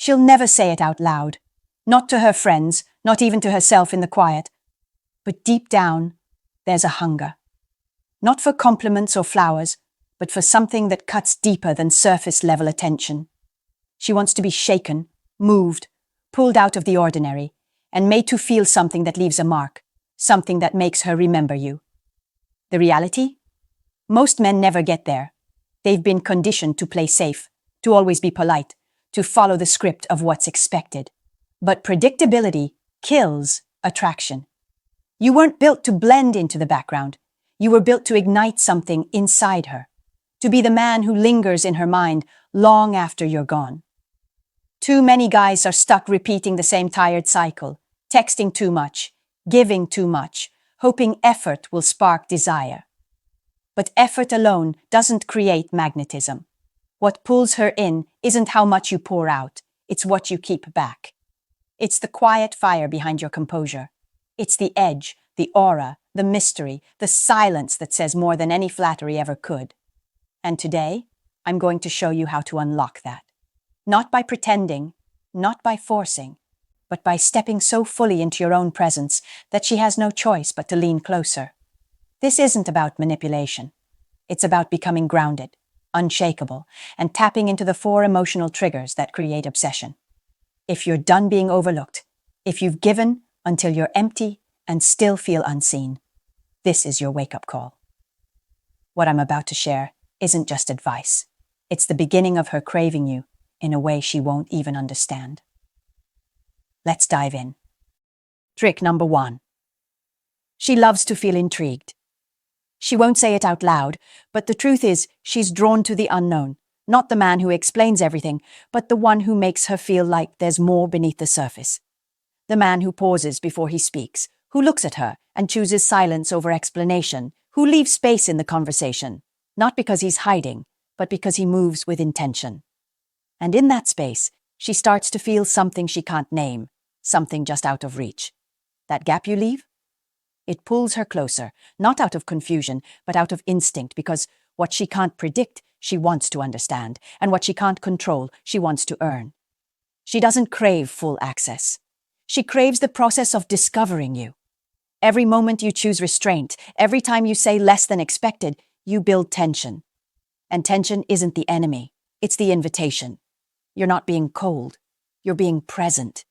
She'll never say it out loud. Not to her friends, not even to herself in the quiet. But deep down, there's a hunger. Not for compliments or flowers, but for something that cuts deeper than surface-level attention. She wants to be shaken, moved, pulled out of the ordinary, and made to feel something that leaves a mark, something that makes her remember you. The reality? Most men never get there. They've been conditioned to play safe, to always be polite, to follow the script of what's expected. But predictability kills attraction. You weren't built to blend into the background. You were built to ignite something inside her, to be the man who lingers in her mind long after you're gone. Too many guys are stuck repeating the same tired cycle, texting too much, giving too much, hoping effort will spark desire. But effort alone doesn't create magnetism. What pulls her in isn't how much you pour out, it's what you keep back. It's the quiet fire behind your composure. It's the edge, the aura, the mystery, the silence that says more than any flattery ever could. And today, I'm going to show you how to unlock that. Not by pretending, not by forcing, but by stepping so fully into your own presence that she has no choice but to lean closer. This isn't about manipulation. It's about becoming grounded, unshakable, and tapping into the 4 emotional triggers that create obsession. If you're done being overlooked, if you've given until you're empty and still feel unseen, this is your wake-up call. What I'm about to share isn't just advice. It's the beginning of her craving you in a way she won't even understand. Let's dive in. Trick number 1. She loves to feel intrigued. She won't say it out loud, but the truth is she's drawn to the unknown, not the man who explains everything, but the one who makes her feel like there's more beneath the surface. The man who pauses before he speaks, who looks at her and chooses silence over explanation, who leaves space in the conversation, not because he's hiding, but because he moves with intention. And in that space, she starts to feel something she can't name, something just out of reach. That gap you leave? It pulls her closer, not out of confusion, but out of instinct, because what she can't predict, she wants to understand, and what she can't control, she wants to earn. She doesn't crave full access. She craves the process of discovering you. Every moment you choose restraint, every time you say less than expected, you build tension. And tension isn't the enemy, it's the invitation. You're not being cold. You're being present.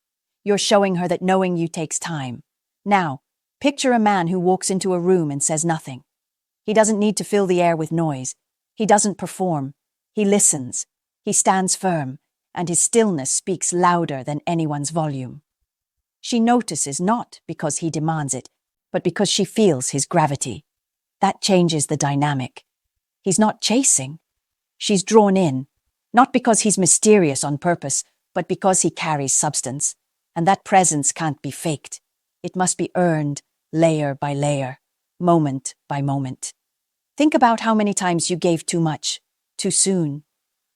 You're showing her that knowing you takes time. Now, picture a man who walks into a room and says nothing. He doesn't need to fill the air with noise. He doesn't perform. He listens. He stands firm, and his stillness speaks louder than anyone's volume. She notices not because he demands it, but because she feels his gravity. That changes the dynamic. He's not chasing. She's drawn in. Not because he's mysterious on purpose, but because he carries substance. And that presence can't be faked. It must be earned, layer by layer, moment by moment. Think about how many times you gave too much, too soon.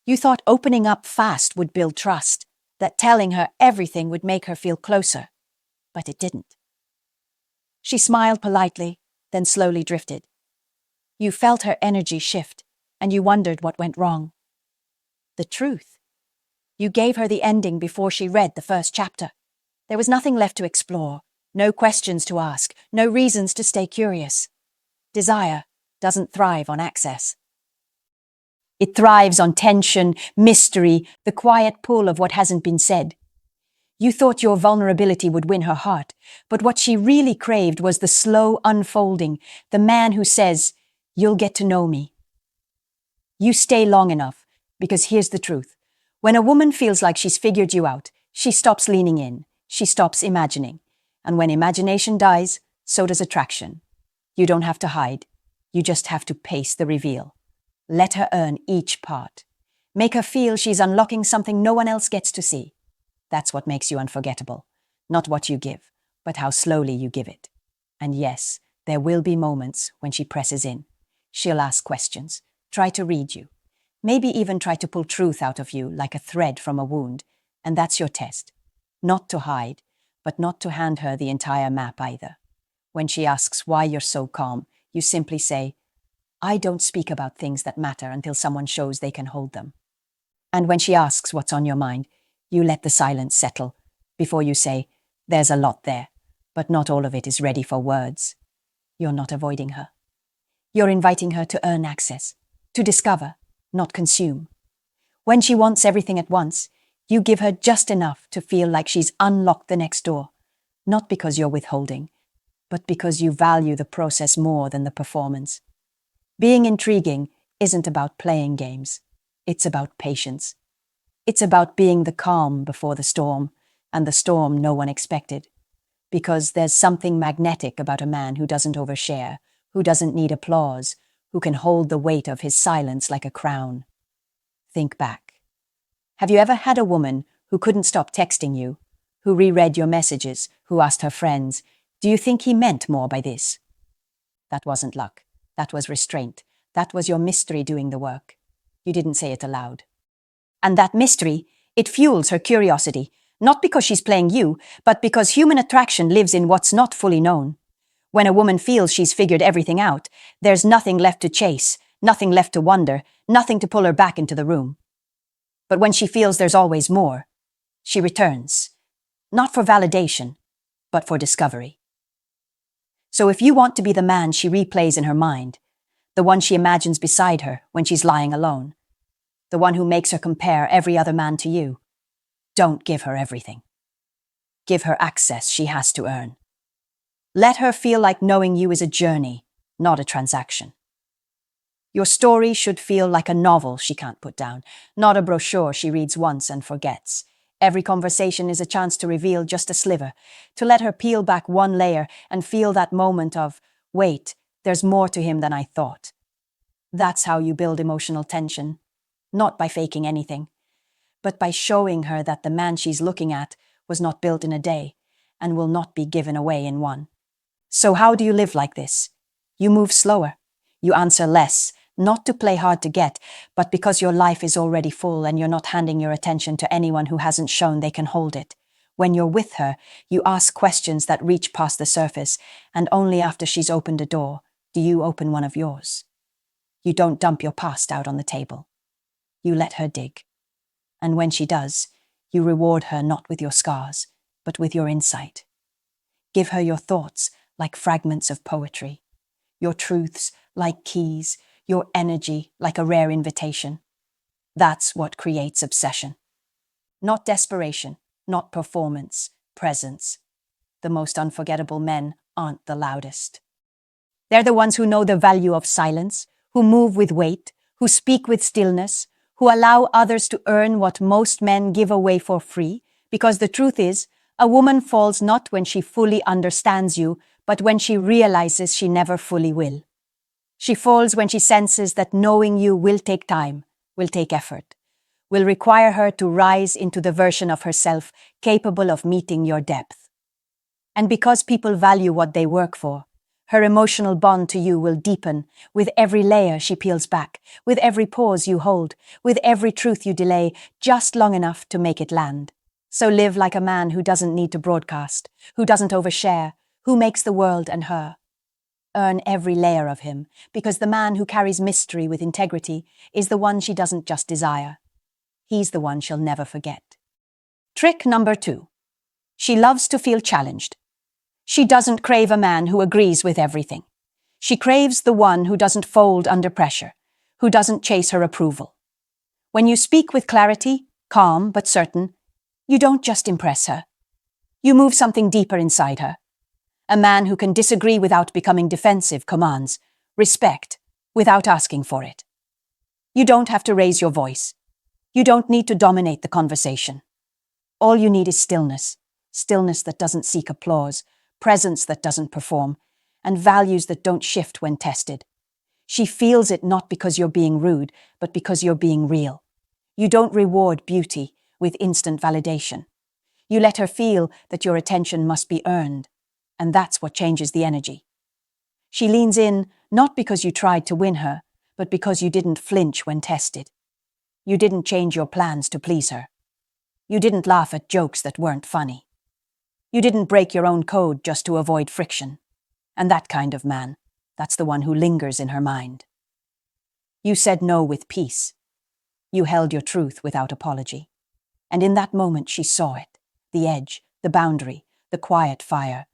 You thought opening up fast would build trust, that telling her everything would make her feel closer. But it didn't. She smiled politely, then slowly drifted. You felt her energy shift, and you wondered what went wrong. The truth. You gave her the ending before she read the first chapter. There was nothing left to explore, no questions to ask, no reasons to stay curious. Desire doesn't thrive on access. It thrives on tension, mystery, the quiet pull of what hasn't been said. You thought your vulnerability would win her heart, but what she really craved was the slow unfolding, the man who says, "You'll get to know me." You stay long enough. Because here's the truth. When a woman feels like she's figured you out, she stops leaning in, she stops imagining. And when imagination dies, so does attraction. You don't have to hide. You just have to pace the reveal. Let her earn each part. Make her feel she's unlocking something no one else gets to see. That's what makes you unforgettable. Not what you give, but how slowly you give it. And yes, there will be moments when she presses in. She'll ask questions, try to read you. Maybe even try to pull truth out of you like a thread from a wound, and that's your test. Not to hide, but not to hand her the entire map either. When she asks why you're so calm, you simply say, "I don't speak about things that matter until someone shows they can hold them." And when she asks what's on your mind, You let the silence settle before you say, "There's a lot there, but not all of it is ready for words." You're not avoiding her. You're inviting her to earn access, to discover, not consume. When she wants everything at once, you give her just enough to feel like she's unlocked the next door, not because you're withholding, but because you value the process more than the performance. Being intriguing isn't about playing games. It's about patience. It's about being the calm before the storm, and the storm no one expected. Because there's something magnetic about a man who doesn't overshare, who doesn't need applause, who can hold the weight of his silence like a crown. Think back. Have you ever had a woman who couldn't stop texting you, who reread your messages, who asked her friends, "Do you think he meant more by this?" That wasn't luck. That was restraint. That was your mystery doing the work. You didn't say it aloud. And that mystery, it fuels her curiosity, not because she's playing you, but because human attraction lives in what's not fully known. When a woman feels she's figured everything out, there's nothing left to chase, nothing left to wonder, nothing to pull her back into the room. But when she feels there's always more, she returns, not for validation, but for discovery. So if you want to be the man she replays in her mind, the one she imagines beside her when she's lying alone, the one who makes her compare every other man to you, don't give her everything. Give her access she has to earn. Let her feel like knowing you is a journey, not a transaction. Your story should feel like a novel she can't put down, not a brochure she reads once and forgets. Every conversation is a chance to reveal just a sliver, to let her peel back one layer and feel that moment of, wait, there's more to him than I thought. That's how you build emotional tension, not by faking anything, but by showing her that the man she's looking at was not built in a day and will not be given away in one. So how do you live like this? You move slower. You answer less, not to play hard to get, but because your life is already full and you're not handing your attention to anyone who hasn't shown they can hold it. When you're with her, you ask questions that reach past the surface, and only after she's opened a door do you open one of yours. You don't dump your past out on the table. You let her dig. And when she does, you reward her not with your scars, but with your insight. Give her your thoughts like fragments of poetry, your truths like keys, your energy like a rare invitation. That's what creates obsession. Not desperation, not performance, presence. The most unforgettable men aren't the loudest. They're the ones who know the value of silence, who move with weight, who speak with stillness, who allow others to earn what most men give away for free, because the truth is, a woman falls not when she fully understands you, but when she realizes she never fully will. She falls when she senses that knowing you will take time, will take effort, will require her to rise into the version of herself capable of meeting your depth. And because people value what they work for, her emotional bond to you will deepen with every layer she peels back, with every pause you hold, with every truth you delay just long enough to make it land. So live like a man who doesn't need to broadcast, who doesn't overshare, who makes the world and her. Earn every layer of him, because the man who carries mystery with integrity is the one she doesn't just desire. He's the one she'll never forget. Trick number 2. She loves to feel challenged. She doesn't crave a man who agrees with everything. She craves the one who doesn't fold under pressure, who doesn't chase her approval. When you speak with clarity, calm but certain, you don't just impress her. You move something deeper inside her. A man who can disagree without becoming defensive commands respect without asking for it. You don't have to raise your voice. You don't need to dominate the conversation. All you need is stillness, stillness that doesn't seek applause, presence that doesn't perform, and values that don't shift when tested. She feels it not because you're being rude, but because you're being real. You don't reward beauty with instant validation. You let her feel that your attention must be earned, and that's what changes the energy. She leans in not because you tried to win her, but because you didn't flinch when tested. You didn't change your plans to please her. You didn't laugh at jokes that weren't funny. You didn't break your own code just to avoid friction. And that kind of man, that's the one who lingers in her mind. You said no with peace. You held your truth without apology. And in that moment she saw it, the edge, the boundary, the quiet fire,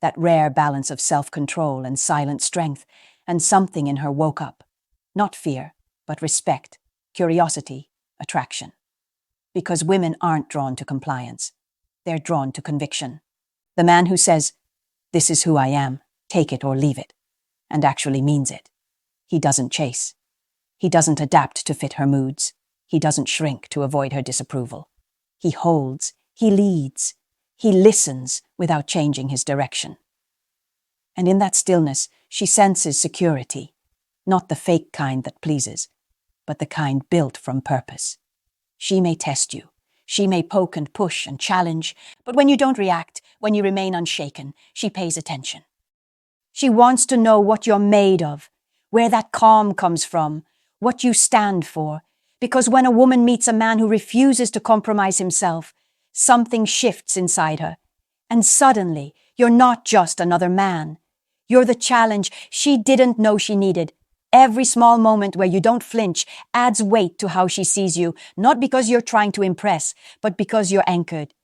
that rare balance of self-control and silent strength, and something in her woke up. Not fear, but respect, curiosity, attraction. Because women aren't drawn to compliance. They're drawn to conviction. The man who says, "This is who I am, take it or leave it," and actually means it. He doesn't chase. He doesn't adapt to fit her moods. He doesn't shrink to avoid her disapproval. He holds, he leads, he listens without changing his direction. And in that stillness, she senses security, not the fake kind that pleases, but the kind built from purpose. She may test you. She may poke and push and challenge, but when you don't react, when you remain unshaken, she pays attention. She wants to know what you're made of, where that calm comes from, what you stand for, because when a woman meets a man who refuses to compromise himself, something shifts inside her, and suddenly you're not just another man. You're the challenge she didn't know she needed. Every small moment where you don't flinch adds weight to how she sees you, not because you're trying to impress, but because you're anchored.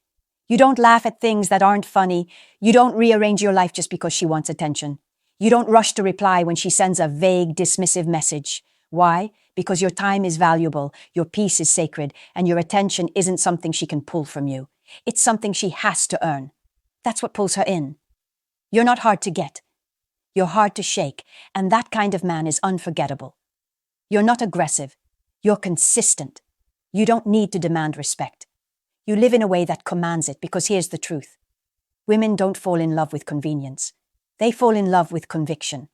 You don't laugh at things that aren't funny. You don't rearrange your life just because she wants attention. You don't rush to reply when she sends a vague, dismissive message. Why? Because your time is valuable, your peace is sacred, and your attention isn't something she can pull from you. It's something she has to earn. That's what pulls her in. You're not hard to get. You're hard to shake, and that kind of man is unforgettable. You're not aggressive. You're consistent. You don't need to demand respect. You live in a way that commands it, because here's the truth. Women don't fall in love with convenience. They fall in love with conviction.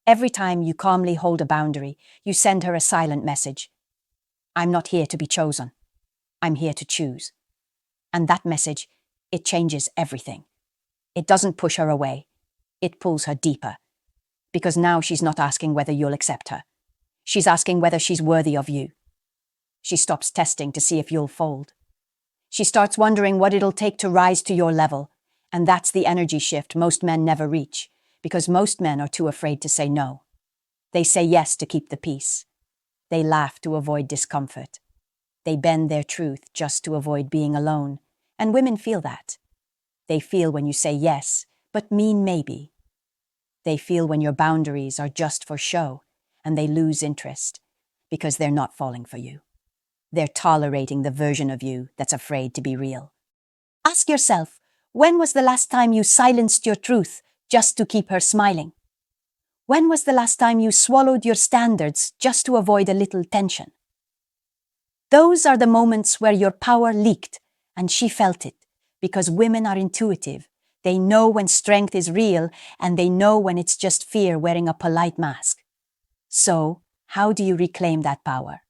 Every time you calmly hold a boundary, you send her a silent message. I'm not here to be chosen. I'm here to choose. And that message, it changes everything. It doesn't push her away. It pulls her deeper. Because now she's not asking whether you'll accept her. She's asking whether she's worthy of you. She stops testing to see if you'll fold. She starts wondering what it'll take to rise to your level. And that's the energy shift most men never reach, because most men are too afraid to say no. They say yes to keep the peace. They laugh to avoid discomfort. They bend their truth just to avoid being alone. And women feel that. They feel when you say yes, but mean maybe. They feel when your boundaries are just for show, and they lose interest, because they're not falling for you. They're tolerating the version of you that's afraid to be real. Ask yourself, when was the last time you silenced your truth just to keep her smiling? When was the last time you swallowed your standards just to avoid a little tension? Those are the moments where your power leaked, and she felt it, because women are intuitive. They know when strength is real, and they know when it's just fear wearing a polite mask. So, how do you reclaim that power?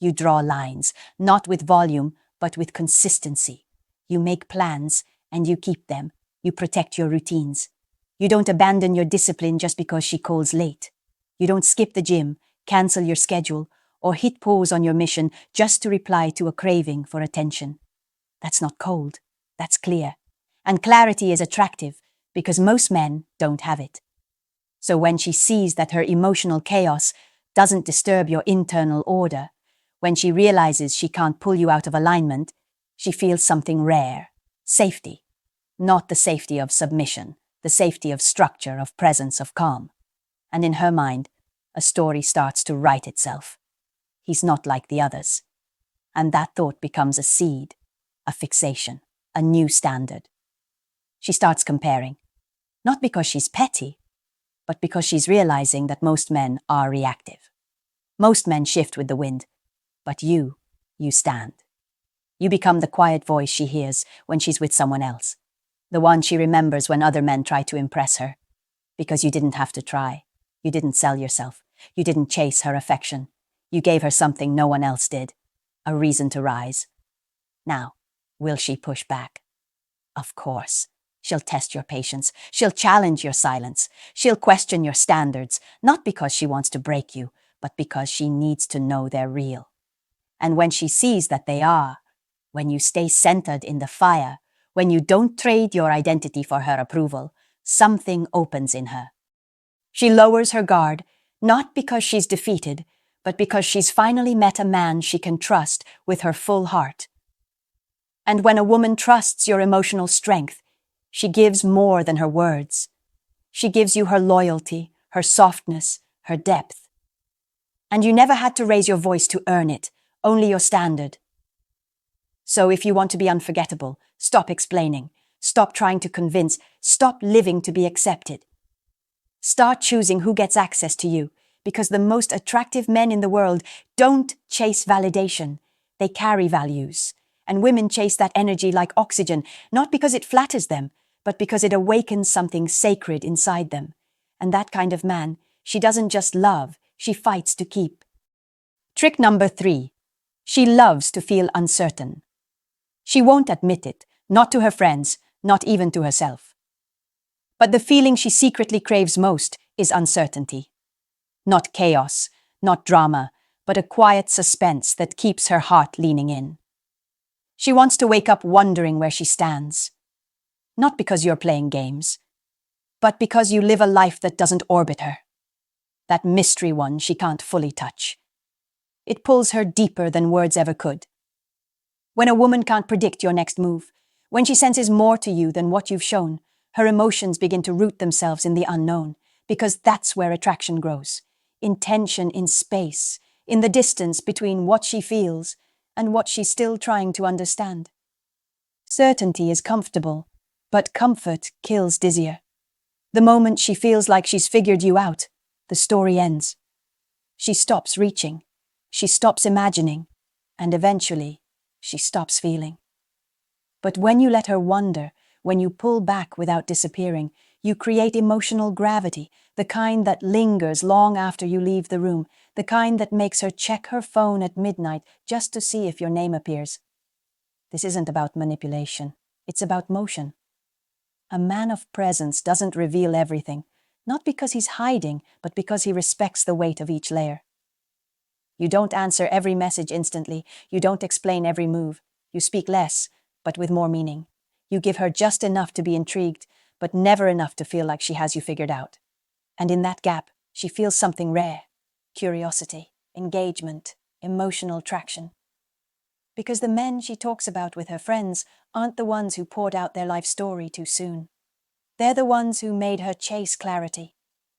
You draw lines, not with volume, but with consistency. You make plans, and you keep them. You protect your routines. You don't abandon your discipline just because she calls late. You don't skip the gym, cancel your schedule, or hit pause on your mission just to reply to a craving for attention. That's not cold. That's clear. And clarity is attractive, because most men don't have it. So when she sees that her emotional chaos doesn't disturb your internal order, when she realizes she can't pull you out of alignment, she feels something rare. Safety. Not the safety of submission, the safety of structure, of presence, of calm. And in her mind, a story starts to write itself. He's not like the others. And that thought becomes a seed, a fixation, a new standard. She starts comparing, not because she's petty, but because she's realizing that most men are reactive. Most men shift with the wind, but you stand. You become the quiet voice she hears when she's with someone else, the one she remembers when other men try to impress her, because you didn't have to try. You didn't sell yourself. You didn't chase her affection. You gave her something no one else did, a reason to rise. Now, will she push back? Of course. She'll test your patience. She'll challenge your silence. She'll question your standards, not because she wants to break you, but because she needs to know they're real. And when she sees that they are, when you stay centered in the fire, when you don't trade your identity for her approval, something opens in her. She lowers her guard, not because she's defeated, but because she's finally met a man she can trust with her full heart. And when a woman trusts your emotional strength, she gives more than her words. She gives you her loyalty, her softness, her depth. And you never had to raise your voice to earn it, only your standard. So if you want to be unforgettable, stop explaining, stop trying to convince, stop living to be accepted. Start choosing who gets access to you, because the most attractive men in the world don't chase validation, they carry values. And women chase that energy like oxygen, not because it flatters them, but because it awakens something sacred inside them. And that kind of man, she doesn't just love, she fights to keep. Trick number 3. She loves to feel uncertain. She won't admit it, not to her friends, not even to herself. But the feeling she secretly craves most is uncertainty. Not chaos, not drama, but a quiet suspense that keeps her heart leaning in. She wants to wake up wondering where she stands. Not because you're playing games, but because you live a life that doesn't orbit her. That mystery one she can't fully touch. It pulls her deeper than words ever could. When a woman can't predict your next move, when she senses more to you than what you've shown, her emotions begin to root themselves in the unknown, because that's where attraction grows. In tension, in space, in the distance between what she feels and what she's still trying to understand. Certainty is comfortable, but comfort kills dizzier. The moment she feels like she's figured you out, the story ends. She stops reaching, she stops imagining, and eventually, she stops feeling. But when you let her wonder, when you pull back without disappearing, you create emotional gravity, the kind that lingers long after you leave the room, the kind that makes her check her phone at midnight just to see if your name appears. This isn't about manipulation, it's about motion. A man of presence doesn't reveal everything, not because he's hiding, but because he respects the weight of each layer. You don't answer every message instantly, you don't explain every move, you speak less, but with more meaning. You give her just enough to be intrigued, but never enough to feel like she has you figured out. And in that gap, she feels something rare: curiosity, engagement, emotional traction. Because the men she talks about with her friends aren't the ones who poured out their life story too soon. They're the ones who made her chase clarity,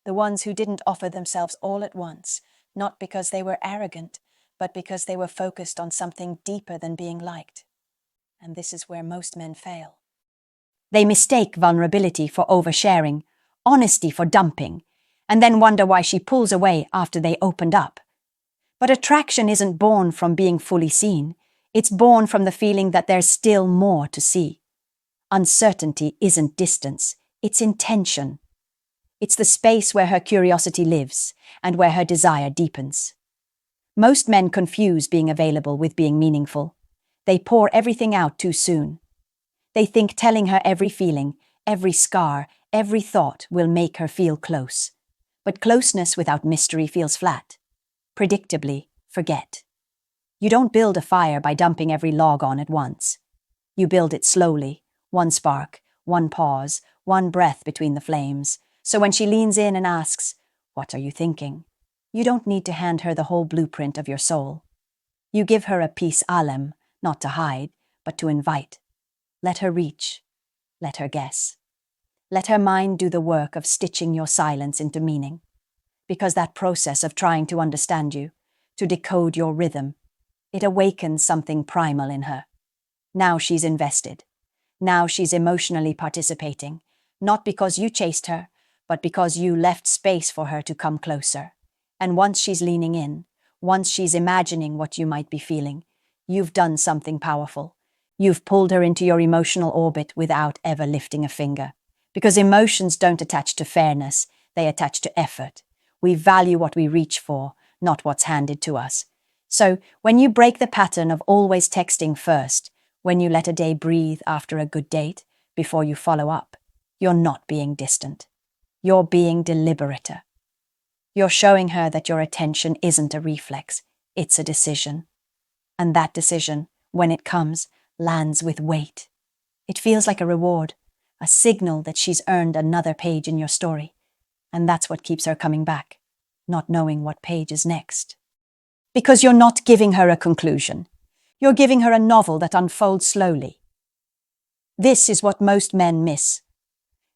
the ones who didn't offer themselves all at once, not because they were arrogant, but because they were focused on something deeper than being liked. And this is where most men fail. They mistake vulnerability for oversharing, honesty for dumping, and then wonder why she pulls away after they opened up. But attraction isn't born from being fully seen. It's born from the feeling that there's still more to see. Uncertainty isn't distance, it's intention. It's the space where her curiosity lives and where her desire deepens. Most men confuse being available with being meaningful. They pour everything out too soon. They think telling her every feeling, every scar, every thought will make her feel close. But closeness without mystery feels flat. Predictably, forget. You don't build a fire by dumping every log on at once. You build it slowly, one spark, one pause, one breath between the flames. So when she leans in and asks, "What are you thinking?" you don't need to hand her the whole blueprint of your soul. You give her a piece alem, not to hide, but to invite. Let her reach. Let her guess. Let her mind do the work of stitching your silence into meaning. Because that process of trying to understand you, to decode your rhythm, it awakens something primal in her. Now she's invested. Now she's emotionally participating, not because you chased her, but because you left space for her to come closer. And once she's leaning in, once she's imagining what you might be feeling, you've done something powerful. You've pulled her into your emotional orbit without ever lifting a finger. Because emotions don't attach to fairness, they attach to effort. We value what we reach for, not what's handed to us. So, when you break the pattern of always texting first, when you let a day breathe after a good date, before you follow up, you're not being distant. You're being deliberater. You're showing her that your attention isn't a reflex, it's a decision. And that decision, when it comes, lands with weight. It feels like a reward, a signal that she's earned another page in your story. And that's what keeps her coming back, not knowing what page is next. Because you're not giving her a conclusion. You're giving her a novel that unfolds slowly, This is what most men miss.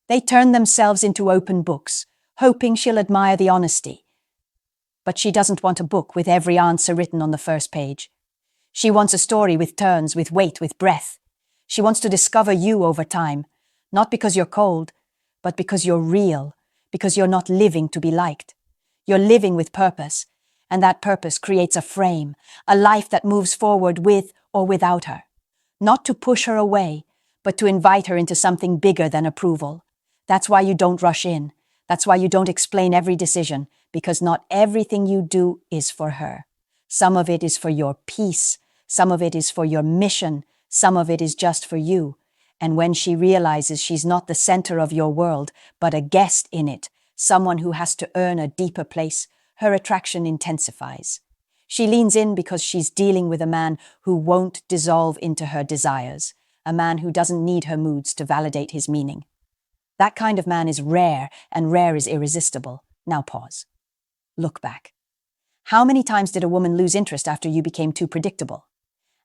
They turn themselves into open books, hoping she'll admire the honesty. But she doesn't want a book with every answer written on the first page. She wants a story with turns, with weight, with breath. She wants to discover you over time, not because you're cold, but because you're real, because you're not living to be liked. You're living with purpose, and that purpose creates a frame, a life that moves forward with or without her. Not to push her away, but to invite her into something bigger than approval. That's why you don't rush in. That's why you don't explain every decision, because not everything you do is for her. Some of it is for your peace. Some of it is for your mission. Some of it is just for you. And when she realizes she's not the center of your world, but a guest in it, someone who has to earn a deeper place, her attraction intensifies. She leans in because she's dealing with a man who won't dissolve into her desires, a man who doesn't need her moods to validate his meaning. That kind of man is rare, and rare is irresistible. Now pause. Look back. How many times did a woman lose interest after you became too predictable?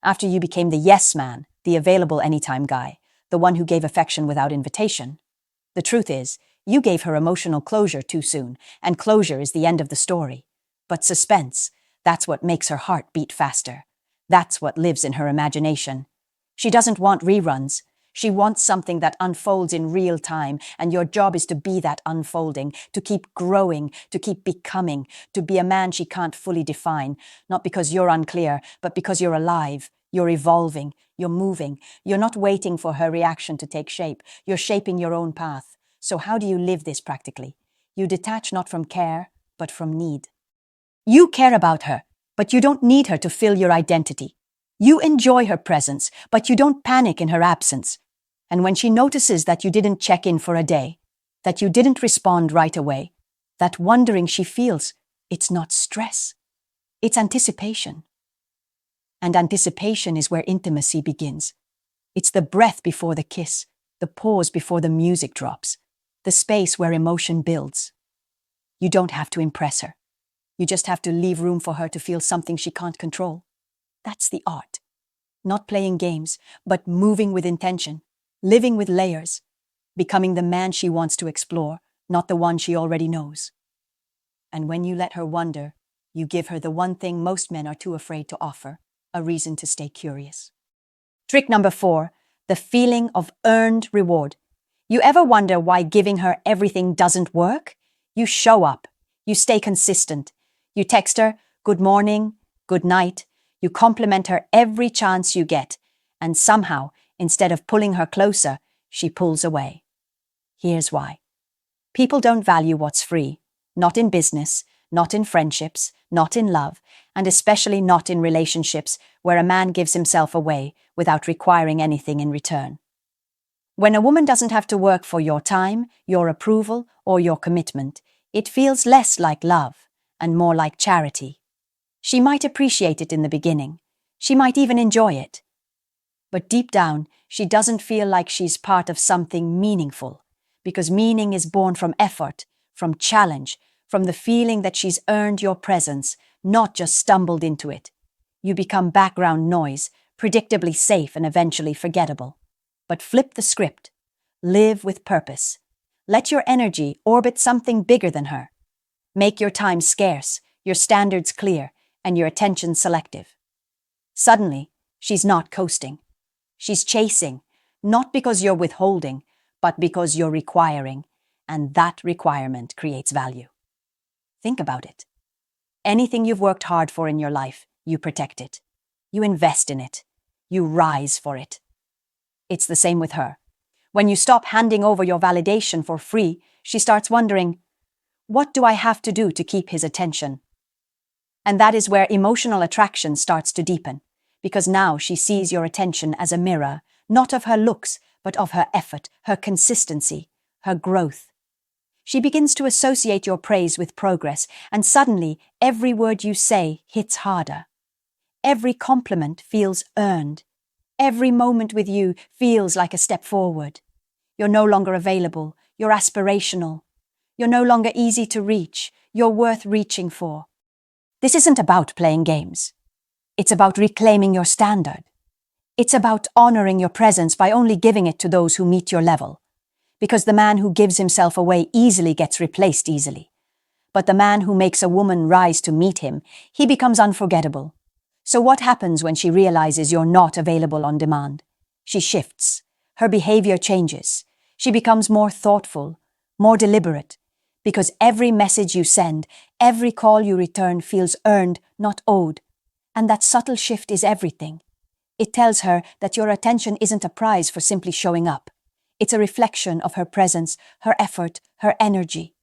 After you became the yes man, the available anytime guy, the one who gave affection without invitation? The truth is, you gave her emotional closure too soon, and closure is the end of the story. But suspense, that's what makes her heart beat faster. That's what lives in her imagination. She doesn't want reruns. She wants something that unfolds in real time, and your job is to be that unfolding, to keep growing, to keep becoming, to be a man she can't fully define, not because you're unclear, but because you're alive, you're evolving, you're moving. You're not waiting for her reaction to take shape. You're shaping your own path. So how do you live this practically? You detach not from care, but from need. You care about her, but you don't need her to fill your identity. You enjoy her presence, but you don't panic in her absence. And when she notices that you didn't check in for a day, that you didn't respond right away, that wondering she feels, it's not stress, it's anticipation. And anticipation is where intimacy begins. It's the breath before the kiss, the pause before the music drops, the space where emotion builds. You don't have to impress her. You just have to leave room for her to feel something she can't control. That's the art. Not playing games, but moving with intention, living with layers, becoming the man she wants to explore, not the one she already knows. And when you let her wonder, you give her the one thing most men are too afraid to offer, a reason to stay curious. Trick number 4, the feeling of earned reward. You ever wonder why giving her everything doesn't work? You show up. You stay consistent. You text her, good morning, good night. You compliment her every chance you get. And somehow, instead of pulling her closer, she pulls away. Here's why. People don't value what's free. Not in business, not in friendships, not in love, and especially not in relationships where a man gives himself away without requiring anything in return. When a woman doesn't have to work for your time, your approval, or your commitment, it feels less like love and more like charity. She might appreciate it in the beginning. She might even enjoy it. But deep down, she doesn't feel like she's part of something meaningful, because meaning is born from effort, from challenge, from the feeling that she's earned your presence, not just stumbled into it. You become background noise, predictably safe and eventually forgettable. But flip the script. Live with purpose. Let your energy orbit something bigger than her. Make your time scarce, your standards clear, and your attention selective. Suddenly, she's not coasting. She's chasing, not because you're withholding, but because you're requiring, and that requirement creates value. Think about it. Anything you've worked hard for in your life, you protect it. You invest in it. You rise for it. It's the same with her. When you stop handing over your validation for free, she starts wondering, what do I have to do to keep his attention? And that is where emotional attraction starts to deepen, because now she sees your attention as a mirror, not of her looks, but of her effort, her consistency, her growth. She begins to associate your praise with progress, and suddenly every word you say hits harder. Every compliment feels earned. Every moment with you feels like a step forward. You're no longer available. You're aspirational. You're no longer easy to reach. You're worth reaching for. This isn't about playing games. It's about reclaiming your standard. It's about honoring your presence by only giving it to those who meet your level. Because the man who gives himself away easily gets replaced easily. But the man who makes a woman rise to meet him, he becomes unforgettable. So what happens when she realizes you're not available on demand? She shifts. Her behavior changes. She becomes more thoughtful, more deliberate. Because every message you send, every call you return feels earned, not owed. And that subtle shift is everything. It tells her that your attention isn't a prize for simply showing up. It's a reflection of her presence, her effort, her energy.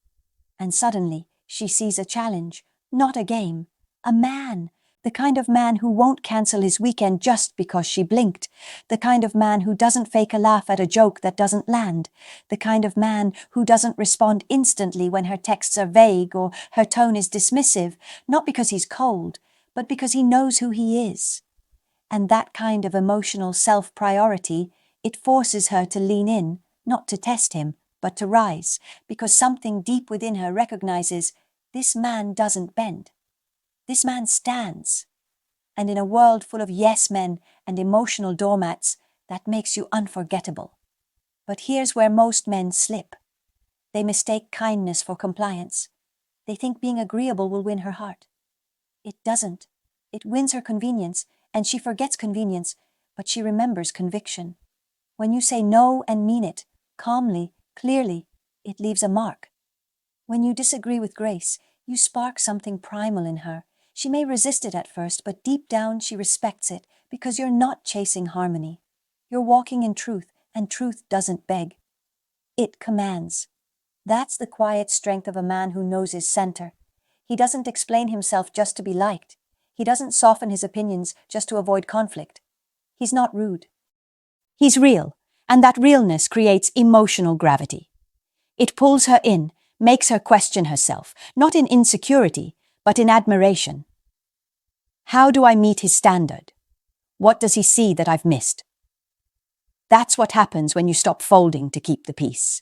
And suddenly, she sees a challenge, not a game. A man. The kind of man who won't cancel his weekend just because she blinked. The kind of man who doesn't fake a laugh at a joke that doesn't land. The kind of man who doesn't respond instantly when her texts are vague or her tone is dismissive, not because he's cold, but because he knows who he is. And that kind of emotional self-priority, it forces her to lean in, not to test him, but to rise, because something deep within her recognizes this man doesn't bend. This man stands. And in a world full of yes men and emotional doormats, that makes you unforgettable. But here's where most men slip. They mistake kindness for compliance. They think being agreeable will win her heart. It doesn't. It wins her convenience, and she forgets convenience, but she remembers conviction. When you say no and mean it, calmly, clearly, it leaves a mark. When you disagree with grace, you spark something primal in her. She may resist it at first, but deep down she respects it because you're not chasing harmony. You're walking in truth, and truth doesn't beg. It commands. That's the quiet strength of a man who knows his center. He doesn't explain himself just to be liked. He doesn't soften his opinions just to avoid conflict. He's not rude. He's real, and that realness creates emotional gravity. It pulls her in, makes her question herself, not in insecurity, but in admiration. How do I meet his standard? What does he see that I've missed? That's what happens when you stop folding to keep the peace.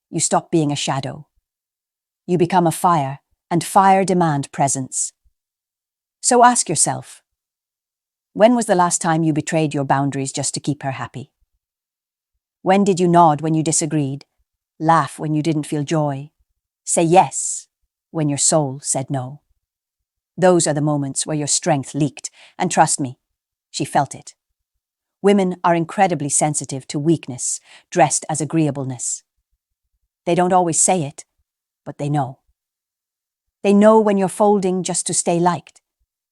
You stop being a shadow. You become a fire, and fire demand presence. So ask yourself, when was the last time you betrayed your boundaries just to keep her happy? When did you nod when you disagreed, laugh when you didn't feel joy, say yes when your soul said no? Those are the moments where your strength leaked, and trust me, she felt it. Women are incredibly sensitive to weakness dressed as agreeableness. They don't always say it, but they know. They know when you're folding just to stay liked,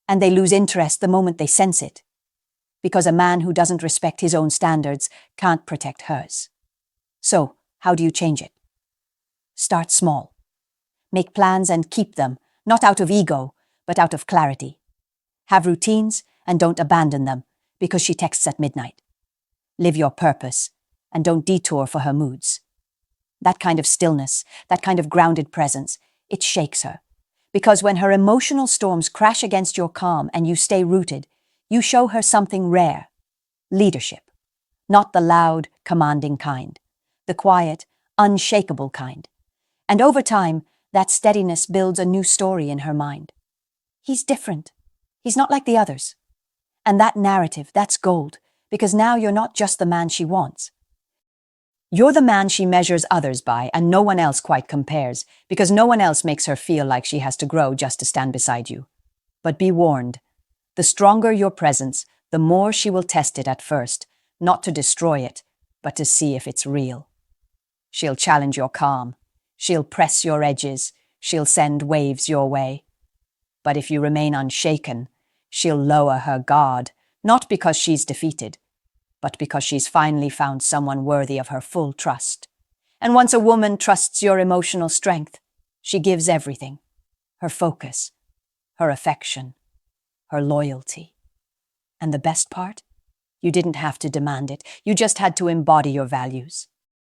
and they lose interest the moment they sense it, because a man who doesn't respect his own standards can't protect hers. So, how do you change it? Start small. Make plans and keep them, not out of ego, but out of clarity. Have routines and don't abandon them because she texts at midnight. Live your purpose and don't detour for her moods. That kind of stillness, that kind of grounded presence, it shakes her. Because when her emotional storms crash against your calm and you stay rooted, you show her something rare. Leadership. Not the loud, commanding kind. The quiet, unshakable kind. And over time, that steadiness builds a new story in her mind. He's different. He's not like the others. And that narrative, that's gold, because now you're not just the man she wants. You're the man she measures others by, and no one else quite compares, because no one else makes her feel like she has to grow just to stand beside you. But be warned, the stronger your presence, the more she will test it at first, not to destroy it, but to see if it's real. She'll challenge your calm. She'll press your edges. She'll send waves your way. But if you remain unshaken, she'll lower her guard, not because she's defeated, but because she's finally found someone worthy of her full trust. And once a woman trusts your emotional strength, she gives everything. Her focus, her affection, her loyalty. And the best part? You didn't have to demand it. You just had to embody your values.